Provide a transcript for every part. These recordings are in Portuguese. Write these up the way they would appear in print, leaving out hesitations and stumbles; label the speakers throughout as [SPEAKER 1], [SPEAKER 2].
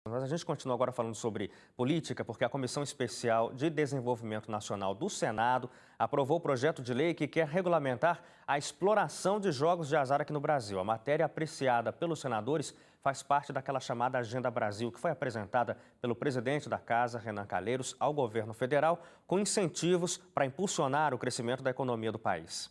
[SPEAKER 1] Mas a gente continua agora falando sobre política, porque a Comissão Especial de Desenvolvimento Nacional do Senado aprovou o projeto de lei que quer regulamentar a exploração de jogos de azar aqui no Brasil. A matéria apreciada pelos senadores faz parte daquela chamada Agenda Brasil, que foi apresentada pelo presidente da Casa, Renan Calheiros, ao governo federal, com incentivos para impulsionar o crescimento da economia do país.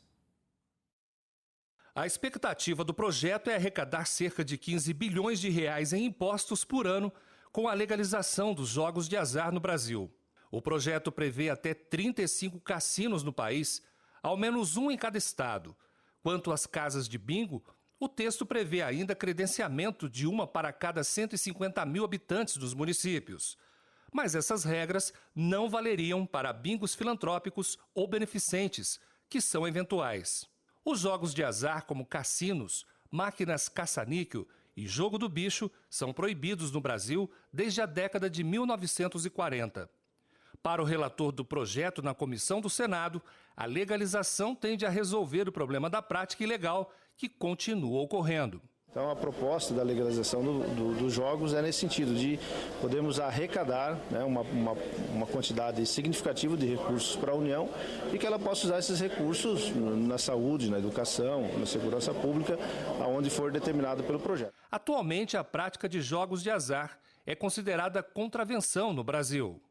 [SPEAKER 2] A expectativa do projeto é arrecadar cerca de 15 bilhões de reais em impostos por ano com a legalização dos jogos de azar no Brasil. O projeto prevê até 35 cassinos no país, ao menos um em cada estado. Quanto às casas de bingo, o texto prevê ainda credenciamento de uma para cada 150 mil habitantes dos municípios. Mas essas regras não valeriam para bingos filantrópicos ou beneficentes, que são eventuais. Os jogos de azar, como cassinos, máquinas caça-níquel e jogo do bicho, são proibidos no Brasil desde a década de 1940. Para o relator do projeto na comissão do Senado, a legalização tende a resolver o problema da prática ilegal que continua ocorrendo.
[SPEAKER 3] Então, a proposta da legalização dos jogos é nesse sentido, de podermos arrecadar, né, uma quantidade significativa de recursos para a União e que ela possa usar esses recursos na saúde, na educação, na segurança pública, aonde for determinado pelo projeto.
[SPEAKER 2] Atualmente, a prática de jogos de azar é considerada contravenção no Brasil.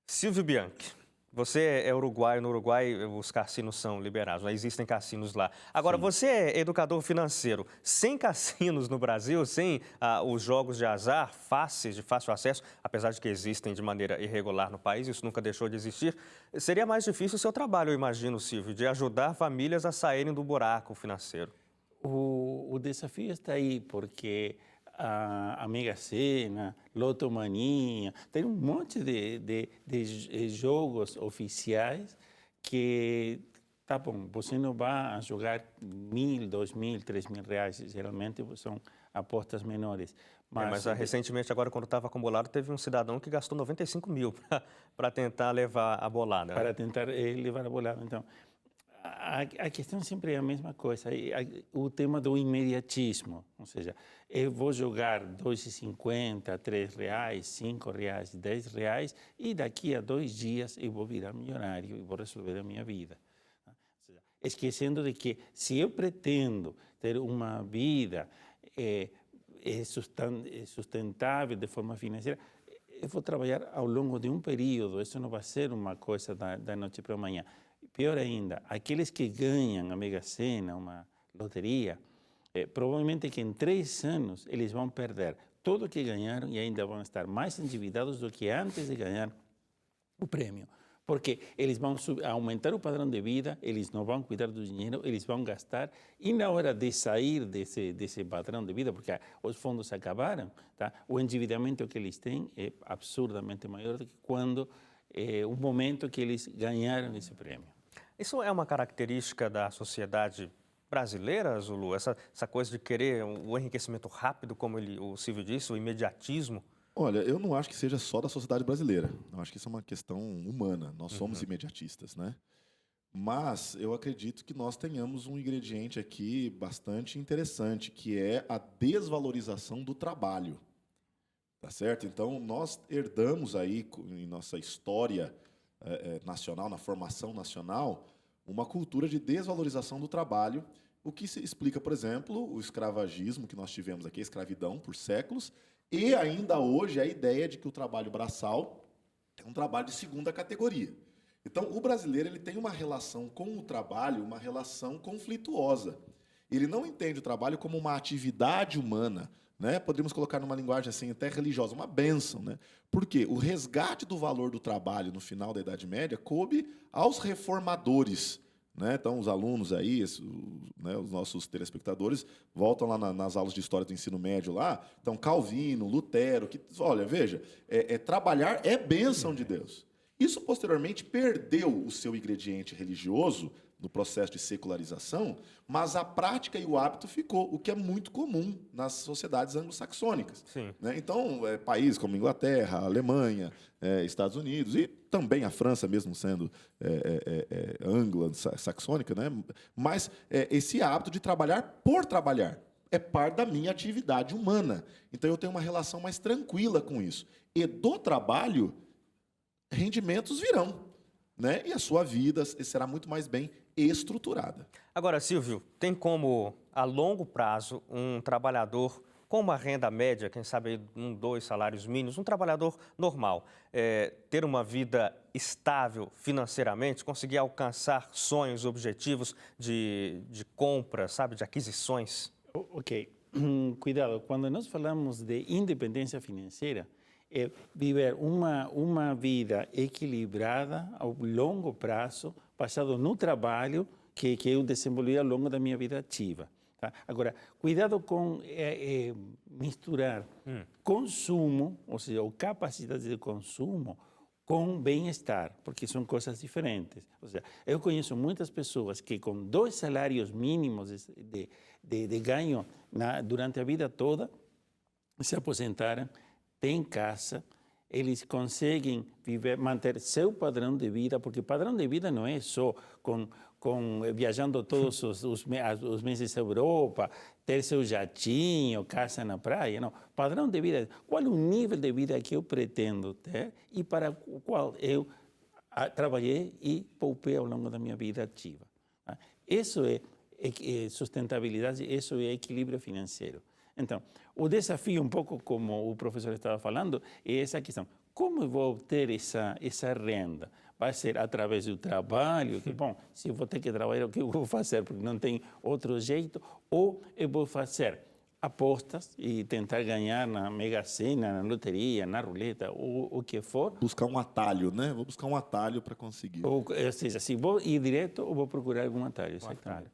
[SPEAKER 1] Silvio Bianchi, você é uruguaio, no Uruguai os cassinos são liberados, existem cassinos lá. Agora, você é educador financeiro, sem cassinos no Brasil, sem os jogos de azar fáceis, de fácil acesso, apesar de que existem de maneira irregular no país, isso nunca deixou de existir, seria mais difícil o seu trabalho, eu imagino, Silvio, de ajudar famílias a saírem do buraco financeiro.
[SPEAKER 4] O desafio está aí, porque a Mega Sena, Lotomania, tem um monte de jogos oficiais que, tá bom, você não vai jogar 1.000, 2.000, 3.000 reais, geralmente são apostas menores.
[SPEAKER 1] Mas recentemente, agora, quando estava com bolado, teve um cidadão que gastou 95 mil para tentar levar a bolada.
[SPEAKER 4] Para tentar levar a bolada, então. A questão sempre é a mesma coisa, o tema do imediatismo, ou seja, eu vou jogar R$2,50, R$3, R$5, R$10 e daqui a 2 dias eu vou virar milionário e vou resolver a minha vida. Ou seja, esquecendo de que se eu pretendo ter uma vida sustentável de forma financeira, eu vou trabalhar ao longo de um período, isso não vai ser uma coisa da noite para amanhã. Pior ainda, aqueles que ganham a Mega Sena, uma loteria, provavelmente que em 3 anos eles vão perder tudo o que ganharam e ainda vão estar mais endividados do que antes de ganhar o prêmio. Porque eles vão aumentar o padrão de vida, eles não vão cuidar do dinheiro, eles vão gastar e na hora de sair desse padrão de vida, porque os fundos acabaram, tá? O endividamento que eles têm é absurdamente maior do que quando o momento que eles ganharam esse prêmio.
[SPEAKER 1] Isso é uma característica da sociedade brasileira, Zulu? Essa coisa de querer o enriquecimento rápido, como o Silvio disse, o imediatismo?
[SPEAKER 5] Olha, eu não acho que seja só da sociedade brasileira. Eu acho que isso é uma questão humana. Nós somos imediatistas, né? Mas eu acredito que nós tenhamos um ingrediente aqui bastante interessante, que é a desvalorização do trabalho. Tá certo? Então, nós herdamos aí, em nossa história nacional, na formação nacional, uma cultura de desvalorização do trabalho, o que se explica, por exemplo, o escravagismo que nós tivemos aqui, a escravidão por séculos, e ainda hoje a ideia de que o trabalho braçal é um trabalho de segunda categoria. Então, o brasileiro ele tem uma relação com o trabalho, uma relação conflituosa. Ele não entende o trabalho como uma atividade humana, né? Poderíamos colocar numa linguagem assim até religiosa, uma bênção, né? Porque o resgate do valor do trabalho no final da Idade Média coube aos reformadores, né? Então, os alunos aí, né, os nossos telespectadores, voltam lá nas aulas de história do ensino médio lá. Então, Calvino, Lutero, que, olha, veja, trabalhar é bênção de Deus. Isso, posteriormente, perdeu o seu ingrediente religioso no processo de secularização, mas a prática e o hábito ficou, o que é muito comum nas sociedades anglo-saxônicas. Né? Então, países como Inglaterra, Alemanha, Estados Unidos e também a França, mesmo sendo anglo-saxônica, né? Mas esse hábito de trabalhar por trabalhar. é parte da minha atividade humana. Então, eu tenho uma relação mais tranquila com isso. E do trabalho, rendimentos virão, né? E a sua vida será muito mais bem estruturada.
[SPEAKER 1] Agora, Silvio, tem como, a longo prazo, um trabalhador com uma renda média, quem sabe 2 salários mínimos, um trabalhador normal, ter uma vida estável financeiramente, conseguir alcançar sonhos, objetivos de compra, sabe, de aquisições?
[SPEAKER 4] Ok, cuidado, quando nós falamos de independência financeira, é viver uma vida equilibrada ao longo prazo, baseado no trabalho que eu desenvolvi ao longo da minha vida ativa. Tá? Agora, cuidado com misturar consumo, ou seja, ou capacidade de consumo, com bem-estar, porque são coisas diferentes. Ou seja, eu conheço muitas pessoas que com 2 salários mínimos de ganho durante a vida toda se aposentaram, têm casa, eles conseguem manter seu padrão de vida, porque padrão de vida não é só viajando todos os meses à Europa, ter seu jatinho, casa na praia, não. Padrão de vida, qual é o nível de vida que eu pretendo ter e para o qual eu trabalhei e poupei ao longo da minha vida ativa. Tá? Isso é sustentabilidade, isso é equilíbrio financeiro. Então, o desafio, um pouco como o professor estava falando, é essa questão. Como eu vou obter essa renda? Vai ser através do trabalho, que, bom, se eu vou ter que trabalhar, o que eu vou fazer? Porque não tem outro jeito. Ou eu vou fazer apostas e tentar ganhar na Mega Sena, na loteria, na roleta, ou o que for.
[SPEAKER 5] Buscar um atalho, né? Vou buscar um atalho para conseguir.
[SPEAKER 4] Ou seja, se vou ir direto ou vou procurar algum atalho, exatamente.